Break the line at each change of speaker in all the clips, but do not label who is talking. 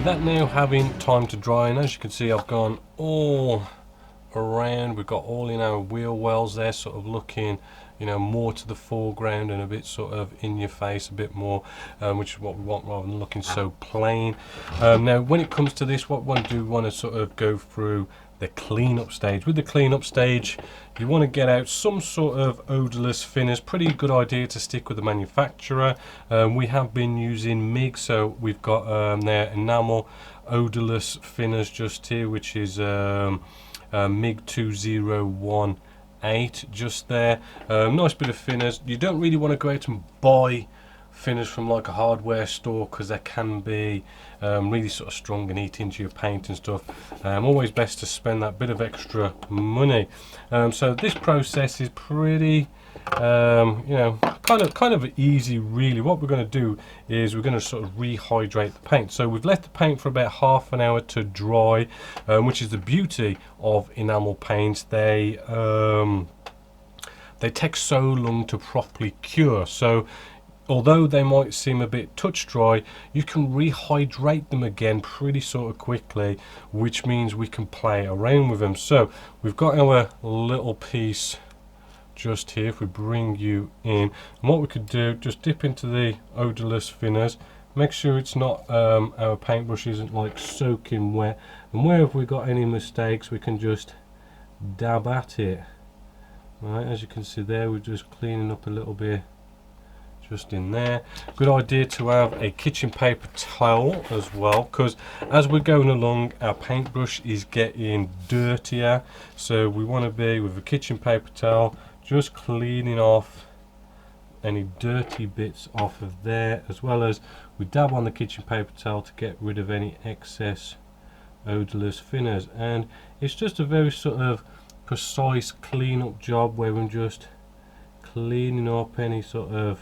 that now having time to dry, and as you can see I've gone all around. We've got all in our wheel wells there, sort of looking, you know, more to the foreground and a bit sort of in your face a bit more, which is what we want rather than looking so plain. Now when it comes to this, what we want to do, we want to sort of go through the cleanup stage. With the cleanup stage, you want to get out some sort of odorless thinners. Pretty good idea to stick with the manufacturer. We have been using MIG, so we've got their enamel odorless thinners just here, which is MIG 2018 just there. Nice bit of thinners. You don't really want to go out and buy thinners from like a hardware store, because they can be really sort of strong and eat into your paint and stuff. Always best to spend that bit of extra money. So this process is pretty you know, kind of easy really. What we're going to do is we're going to sort of rehydrate the paint. So we've left the paint for about half an hour to dry, which is the beauty of enamel paints. They take so long to properly cure. So although they might seem a bit touch dry, you can rehydrate them again pretty sort of quickly, which means we can play around with them. So we've got our little piece just here. If we bring you in, and what we could do, just dip into the odorless thinners, make sure it's not our paintbrush isn't like soaking wet, and where have we got any mistakes, we can just dab at it. Right, as you can see there, we're just cleaning up a little bit just in there. Good idea to have a kitchen paper towel as well, because as we're going along our paintbrush is getting dirtier, so we want to be with a kitchen paper towel just cleaning off any dirty bits off of there, as well as we dab on the kitchen paper towel to get rid of any excess odorless thinners. And it's just a very sort of precise clean-up job where we're just cleaning up any sort of,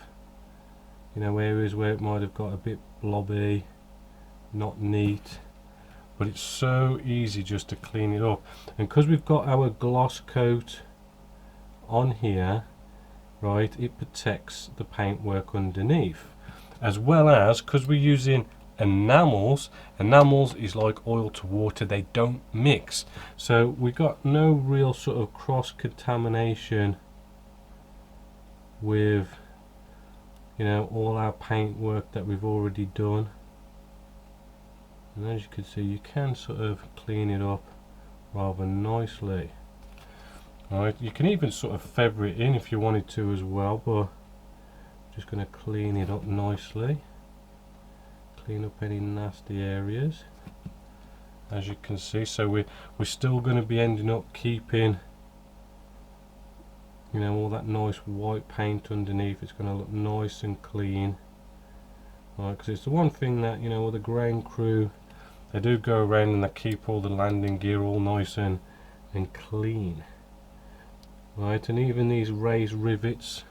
you know, areas where it might have got a bit blobby, not neat, but it's so easy just to clean it up. And because we've got our gloss coat on here, right, it protects the paintwork underneath, as well as because we're using enamels. Enamels is like oil to water, they don't mix, so we got no real sort of cross contamination with, you know, all our paint work that we've already done. And as you can see, you can sort of clean it up rather nicely. Alright, you can even sort of feather it in if you wanted to as well, but just going to clean it up nicely, clean up any nasty areas, as you can see. So we're still going to be ending up keeping, you know, all that nice white paint underneath. It's going to look nice and clean, right? Because it's the one thing that, you know, with the ground crew, they do go around and they keep all the landing gear all nice and clean, right? And even these raised rivets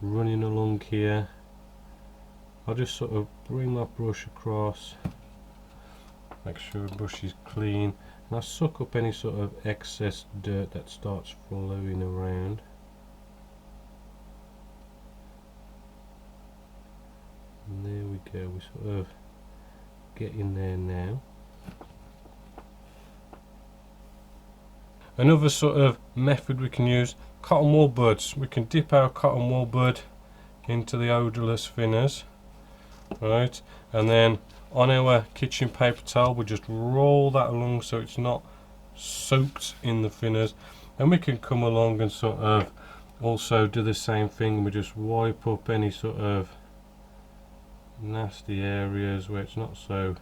running along here, I'll just sort of bring my brush across, make sure the brush is clean, and I suck up any sort of excess dirt that starts flowing around. And there we go, we sort of get in there now. Another sort of method we can use, cotton wool buds. We can dip our cotton wool bud into the odorless thinners, right, and then on our kitchen paper towel we just roll that along so it's not soaked in the thinners, and we can come along and sort of also do the same thing. We just wipe up any sort of nasty areas where it's not so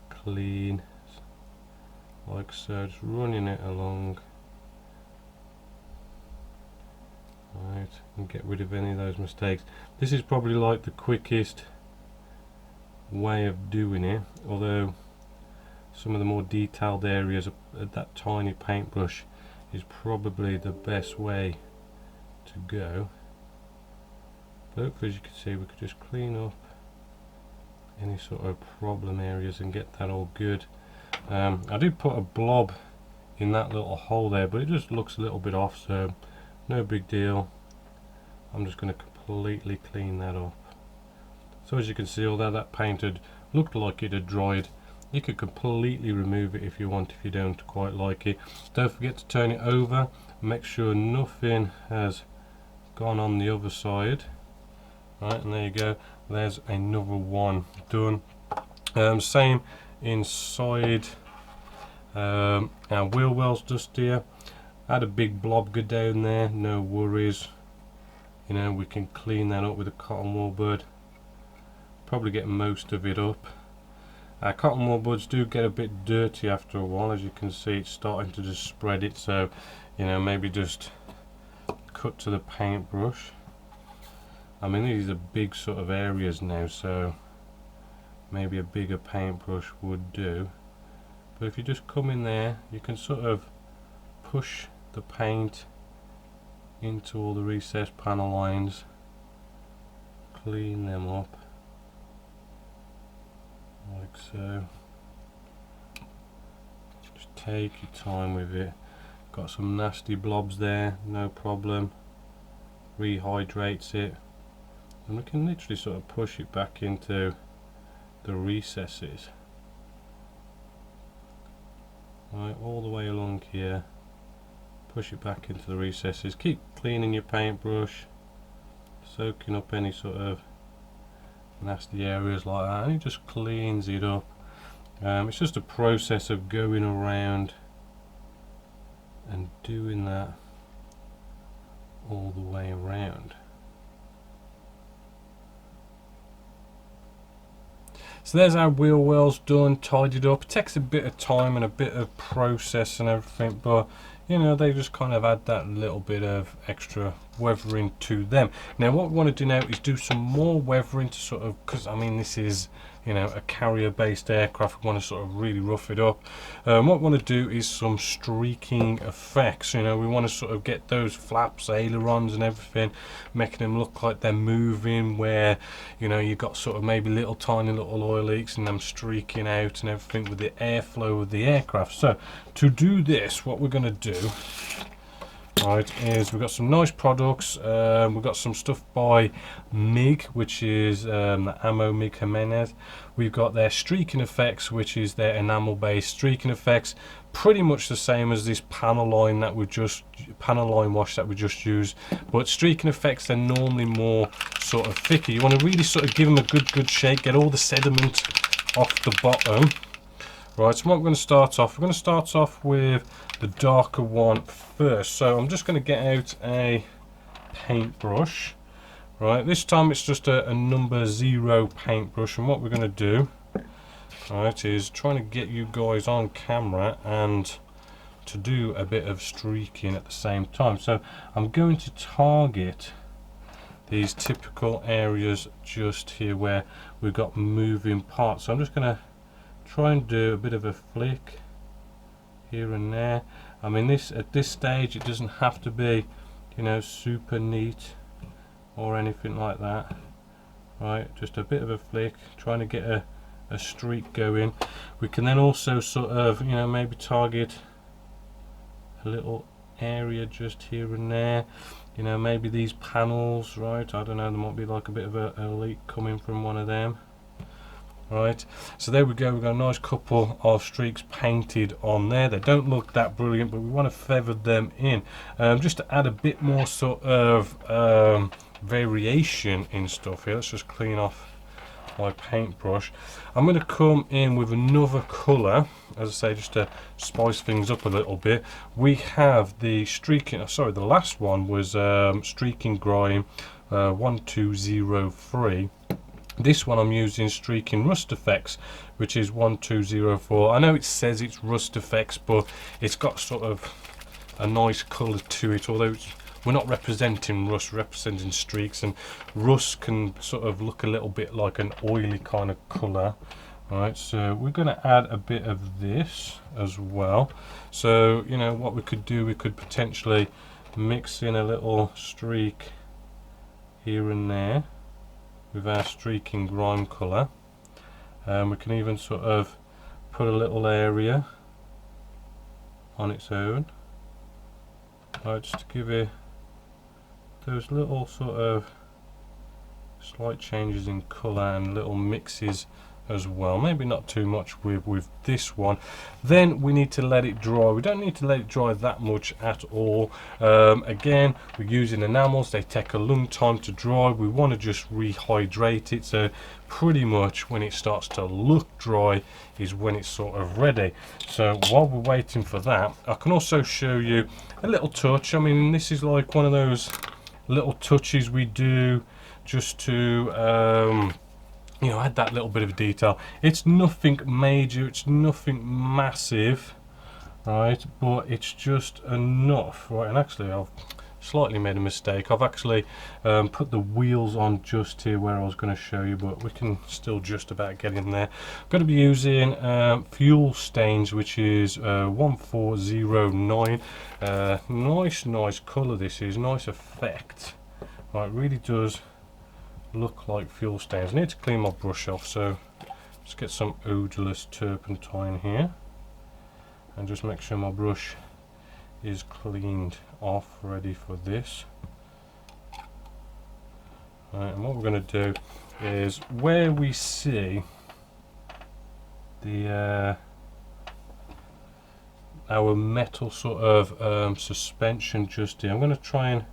clean, like so, just running it along, right, and get rid of any of those mistakes. This is probably like the quickest way of doing it, although some of the more detailed areas of that tiny paintbrush is probably the best way to go. But as you can see, we could just clean up any sort of problem areas and get that all good. I did put a blob in that little hole there, but it just looks a little bit off, so no big deal. I'm just going to completely clean that up. So as you can see, although that paint had looked like it had dried, You could completely remove it if you want, if you don't quite like it. Don't forget to turn it over, make sure nothing has gone on the other side. Right, and there you go, there's another one done. Same inside. Our wheel well's just here. Had a big blob go down there, no worries. You know, we can clean that up with a cotton wool bud. Probably get most of it up. Cotton wool buds do get a bit dirty after a while. As you can see, it's starting to just spread it, so you know, maybe just cut to the paintbrush. I mean, these are big sort of areas now, so maybe a bigger paintbrush would do. But if you just come in there, you can sort of push the paint into all the recessed panel lines, clean them up like so. Just take your time with it. Got some nasty blobs there, no problem. Rehydrates it, and we can literally sort of push it back into the recesses. Right, all the way along here. Push it back into the recesses. Keep cleaning your paintbrush, soaking up any sort of nasty areas like that, and it just cleans it up. It's just a process of going around and doing that all the way around. So there's our wheel wells done, tidied up. It takes a bit of time and a bit of process and everything, but you know, they just kind of add that little bit of extra weathering to them. Now what we want to do now is do some more weathering to sort of, because I mean this is, you know, a carrier based aircraft. We want to sort of really rough it up. What we want to do is some streaking effects. You know, we want to sort of get those flaps, ailerons and everything, making them look like they're moving, where you know you've got sort of maybe little tiny little oil leaks and them streaking out and everything with the airflow of the aircraft. So to do this, what we're going to do, right, is we've got some nice products. We've got some stuff by MIG, which is the Ammo MIG Jimenez. We've got their streaking effects, which is their enamel based streaking effects, pretty much the same as this panel line wash that we just used, but streaking effects are normally more sort of thicker. You want to really sort of give them a good shake, get all the sediment off the bottom. Right, so what we're going to start off, we're going to start off with the darker one first. So I'm just going to get out a paintbrush. Right, this time it's just a number 0 paintbrush, and what we're going to do, right, is trying to get you guys on camera and to do a bit of streaking at the same time. So I'm going to target these typical areas just here where we've got moving parts. So I'm just going to try and do a bit of a flick here and there. I mean, this at this stage it doesn't have to be, you know, super neat or anything like that. Right, just a bit of a flick, trying to get a streak going. We can then also sort of, you know, maybe target a little area just here and there. You know, maybe these panels, right, I don't know, there might be like a bit of a leak coming from one of them. Right, so there we go, we've got a nice couple of streaks painted on there. They don't look that brilliant, but we want to feather them in, just to add a bit more sort of variation in stuff here. Let's just clean off my paintbrush. I'm going to come in with another colour, as I say, just to spice things up a little bit. We have the streaking, sorry, the last one was streaking grime 1203. This one I'm using streaking rust effects, which is 1204. I know it says it's rust effects, but it's got sort of a nice colour to it, although we're not representing rust, we're representing streaks, and rust can sort of look a little bit like an oily kind of colour. Alright, so we're going to add a bit of this as well. So, you know, what we could do, we could potentially mix in a little streak here and there with our streaking grime colour. We can even sort of put a little area on its own, right, just to give it those little sort of slight changes in colour and little mixes as well, maybe not too much with this one. Then we need to let it dry. We don't need to let it dry that much at all. Again, we're using enamels, they take a long time to dry. We want to just rehydrate it, so pretty much when it starts to look dry is when it's sort of ready. So while we're waiting for that, I can also show you a little touch. I mean, this is like one of those little touches we do just to you know, add that little bit of detail. It's nothing major, it's nothing massive, right, but it's just enough, right? And actually I've slightly made a mistake. I've actually put the wheels on just here where I was going to show you, but we can still just about get in there. I'm going to be using fuel stains, which is 1409. Nice colour this is, nice effect. Right, it really does look like fuel stains. I need to clean my brush off, so let's get some odorless turpentine here and just make sure my brush is cleaned off, ready for this. Right, and what we're going to do is where we see the our metal sort of suspension just here, I'm going to try and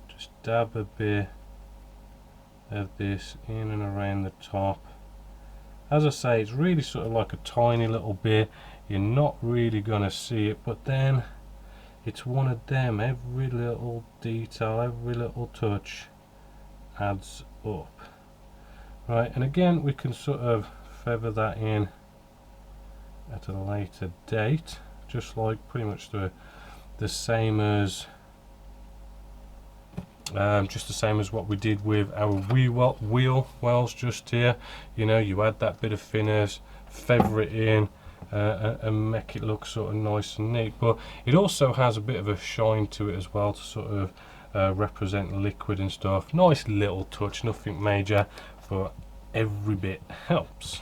just dab a bit of this in and around the top. As I say, it's really sort of like a tiny little bit. You're not really gonna see it, but then it's one of them. Every little detail, every little touch adds up. Right, and again we can sort of feather that in at a later date, just like pretty much the same as just the same as what we did with our wheel wells just here. You know, you add that bit of thinners, feather it in, and make it look sort of nice and neat. But it also has a bit of a shine to it as well, to sort of represent liquid and stuff. Nice little touch, nothing major, but every bit helps.